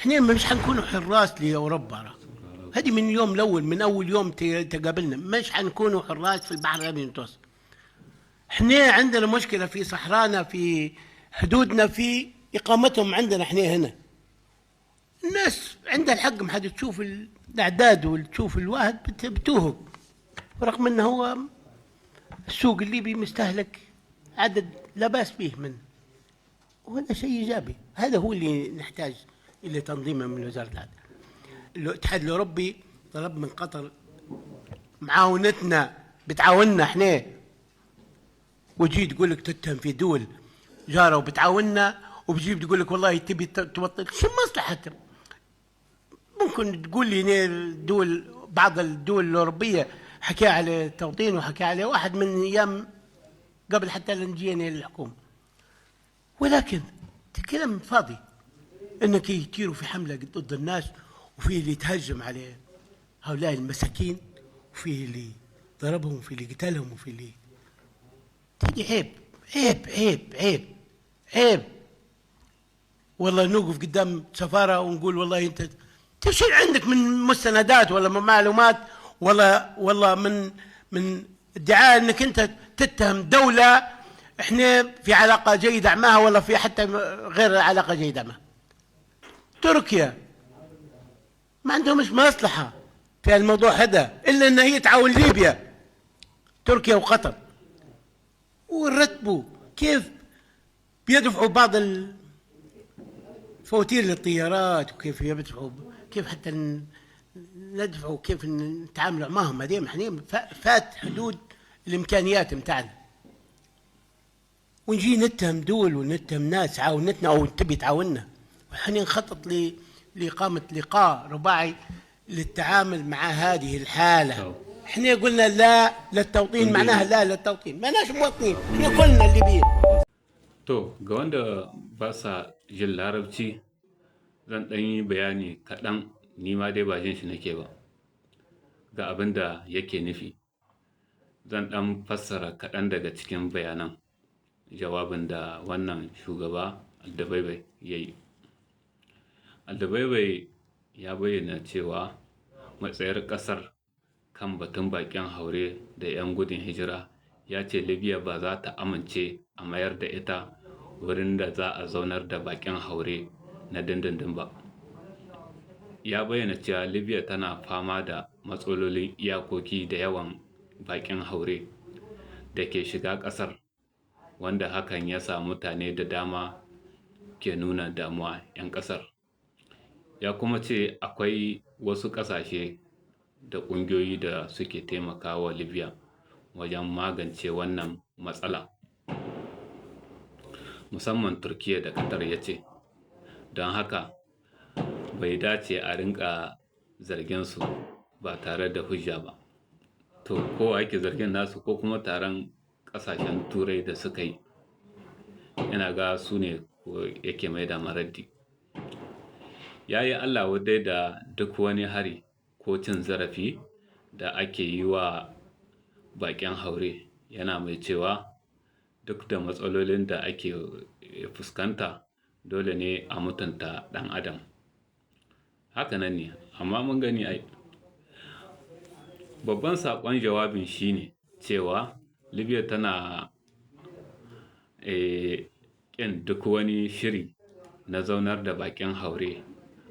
احنا مش حنكونوا حراس لأوروبا. هذه من اليوم الأول، من أول يوم تقابلنا مش حنكونوا حراس في البحر الأبيض المتوسط. احنا عندنا مشكلة في صحرانا، في حدودنا، في إقامتهم عندنا احنا هنا. الناس عندها الحق، ما حد تشوف الأعداد وتشوف الواحد بتوهق، رغم أنه هو السوق الليبي مستهلك عدد لا بأس به منه، وهذا شيء إيجابي. هذا هو اللي نحتاج إلى تنظيمه من وزارة العدل. الاتحاد الأوروبي طلب من قطر معاونتنا، بتعاوننا احنا، وتجي تقول لك تتهم في دول جاره وبتعاوننا، وبتجيب تقول لك والله تبي تبطل. شو مصلحتها؟ ممكن تقول لي دول، بعض الدول الأوروبية حكى على التوطين وحكى عليه واحد من أيام قبل حتى لنجيني للحكومة، ولكن كلام فاضي. انك يطيروا في حملة ضد الناس، وفي اللي يتهجم على هؤلاء المساكين، وفي اللي ضربهم، وفي اللي قتلهم، وفي اللي تيجي عيب عيب عيب عيب عيب. والله نوقف قدام سفارة ونقول والله انت تشيل عندك من مستندات ولا من معلومات، والله من ادعاء انك انت تتهم دولة احنا في علاقة جيدة معها، ولا في حتى غير علاقة جيدة معها. تركيا ما عندهمش مصلحة في الموضوع هذا إلا أن هي تعاون ليبيا، تركيا وقطر، ورتبوا كيف بيدفعوا بعض الفواتير للطيارات، وكيف يدفعوا، كيف حتى ندفعوا، كيف نتعاملوا معهم. هذه احنا فات حدود الإمكانيات متاعنا، ونجي نتهم دول ونتهم ناس عاونتنا أو تبي تعاوننا. وحنا نخطط لإقامة لقاء رباعي للتعامل مع هذه الحالة. احنا قلنا لا للتوطين، معناها لا للتوطين، معناش مواطنين، احنا كلنا الليبيين. To, ga wanda ba sa jin larabci, zan ɗan yi bayani kaɗan, ni ma dai ba jin shi nake ba, ga abin da yake nufi. Zan ɗan fassara kaɗan daga cikin bayanan jawabin da wannan shugaba Aldabaibai ya yi. Aldabaibai ya bayyana cewa matsayar ƙasar kan batun baƙin haure da 'yan gudun hijira, ya ce Libya ba za ta amince a mayar da ita wurin da za a zaunar da baƙin haure na dindindin ba. Ya bayyana cewa Libya tana fama da matsalolin iyakoki da yawan baƙin haure da ke shiga ƙasar, wanda hakan ya sa mutane da dama ke nuna damuwa 'yan ƙasar. Ya kuma ce akwai wasu ƙasashe da ƙungiyoyi da suke taimakawa Libya wajen magance wannan matsala, musamman Turkiyya da Qatar, ya ce. Don haka bai dace a rinka zargin su ba tare da hujja ba. To, ko ake zargin nasu ko kuma taron ƙasashen turai da suka yi, yana ga su ne yake mai da maraddi. Ya yi Allah wadai da duk wani hari ko cin zarafi da ake yi wa baƙin haure, yana mai cewa duk da matsalolin da ake fuskanta, dole ne a mutunta ɗan adam. Haka nan ne, amma mun gani ai. Babban saƙon jawabin shine cewa Libya tana ƙin duk wani shiri na zaunar da baƙin haure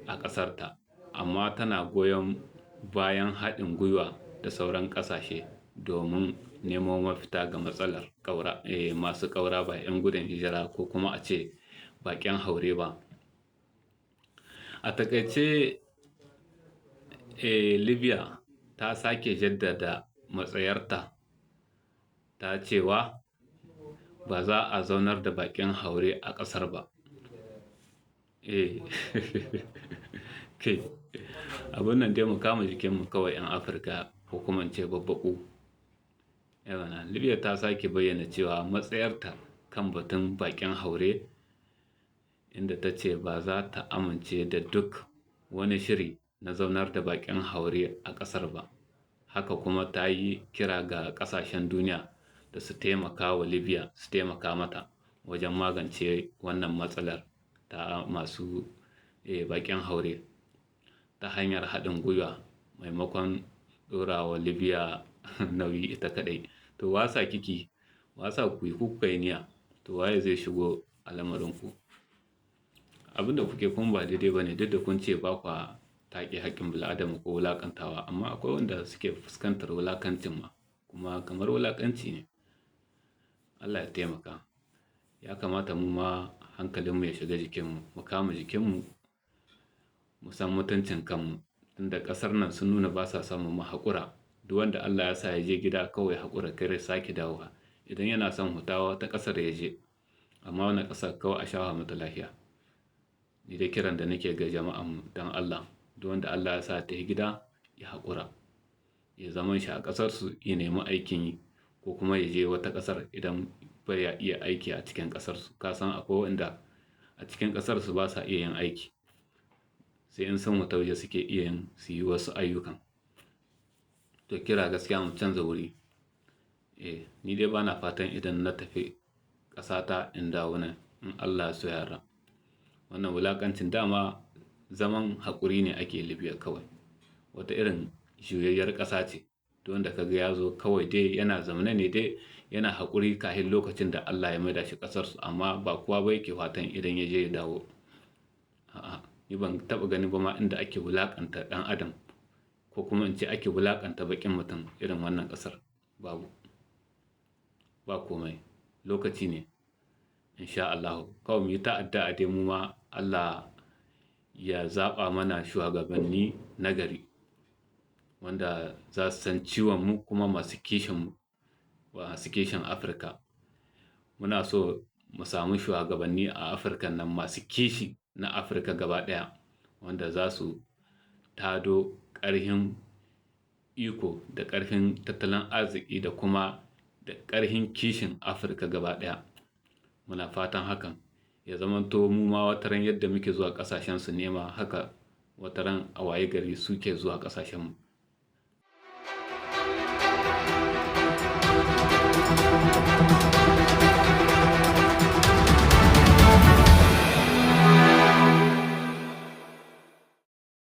a ƙasarta, amma tana goyon bayan haɗin gwiwa da sauran ƙasashe domin nemo mafita ga matsalar masu ƙaura ba 'yan gudun hijira ko kuma a ce baƙin haure ba. A takaice, Libya ta sake jaddada matsayarta ta cewa ba za a zaunar da baƙin haure a ƙasar ba. Kai, abin nan dai mu kama jikinmu kawai 'yan Afirka, ko kuma ce babbaƙu. Yawana, Libya ta sake bayyana cewa matsayarta kan batun baƙin haure, inda ta ce ba za ta amince da duk wani shiri na zaunar da baƙin haure a ƙasar ba. Haka kuma ta yi kira ga ƙasashen duniya da su taimaka wa Libya, su taimaka mata wajen magance wannan matsalar ta masu bakin haure ta hanyar haɗin gwiwa maimakon ɗorawa Libya nauyi ita kaɗai. To wasa kiki, wasa ku yi kuka yi niyya, to waye zai shigo a lamarinku? Abin da kuke kun ba daidai ba ne, duk da kun ce ba kwa take haƙƙin bil'adama ko wulaƙantawa, amma akwai wanda suke fuskantar wulaƙancin ma, kuma kamar wulaƙanci ne. Allah ya taimaka. Ya kamata mu ma hankalinmu ya shiga jikinmu, mu kama jikinmu, mu san mutuncin kanmu. Tunda ƙasar nan sun nuna ba sa son mu haƙura. Duk wanda Allah ya sa ya je gida kawai haƙura kar ya sake dawowa. Idan yana son hutawa ta ƙasar ya je, amma wannan ƙasar kawai a shafa mata lafiya. Ni dai kiran da nake ga jama'anmu don Allah, duk wanda Allah ya sa ta yi gida ya haƙura, ya zaman shi a ƙasarsu ya nemi aikin yi, ko kuma ya je wata ƙasar idan bai ya iya aiki a cikin ƙasarsu. Ka san akwai wanda a cikin ƙasarsu ba sa iya yin aiki, sai in sun huta waje suke iya yin su yi wasu ayyukan. To kira gaskiya mu canza wuri. Ni dai bana fatan idan na tafi ƙasata in dawo nan in Allah ya so ya yarda. Wannan wulaƙancin dama zaman haƙuri ne ake Libya kawai. Wata irin juyayyar ƙasa ce. Duk wanda kaga ya zo kawai dai yana zaune ne dai yana haƙuri kafin lokacin da Allah ya maida shi ƙasarsu, amma ba kowa ba yake fatan idan ya je ya dawo. A'a, ni ban taɓa gani ba ma inda ake wulaƙanta ɗan adam, ko kuma in ce ake wulaƙanta baƙin mutum irin wannan ƙasar. Babu. Ba komai. Lokaci ne. Insha Allahu. Kawai mu yi ta addu'a dai mu ma Allah ya zaɓa mana shugabanni nagari, wanda za su san ciwon mu kuma masu kishin mu, masu kishin Afirka. Muna so mu samu shugabanni a Afirka nan masu kishi na Afirka gaba ɗaya, wanda za su tado ƙarhin iko da ƙarfin tattalin arziki da kuma da ƙarhin kishin Afirka gaba ɗaya. Muna fatan hakan ya zamanto mu ma wataran yadda muke zuwa ƙasashen su nema haka, wataran a waye gari suke zuwa ƙasashen mu.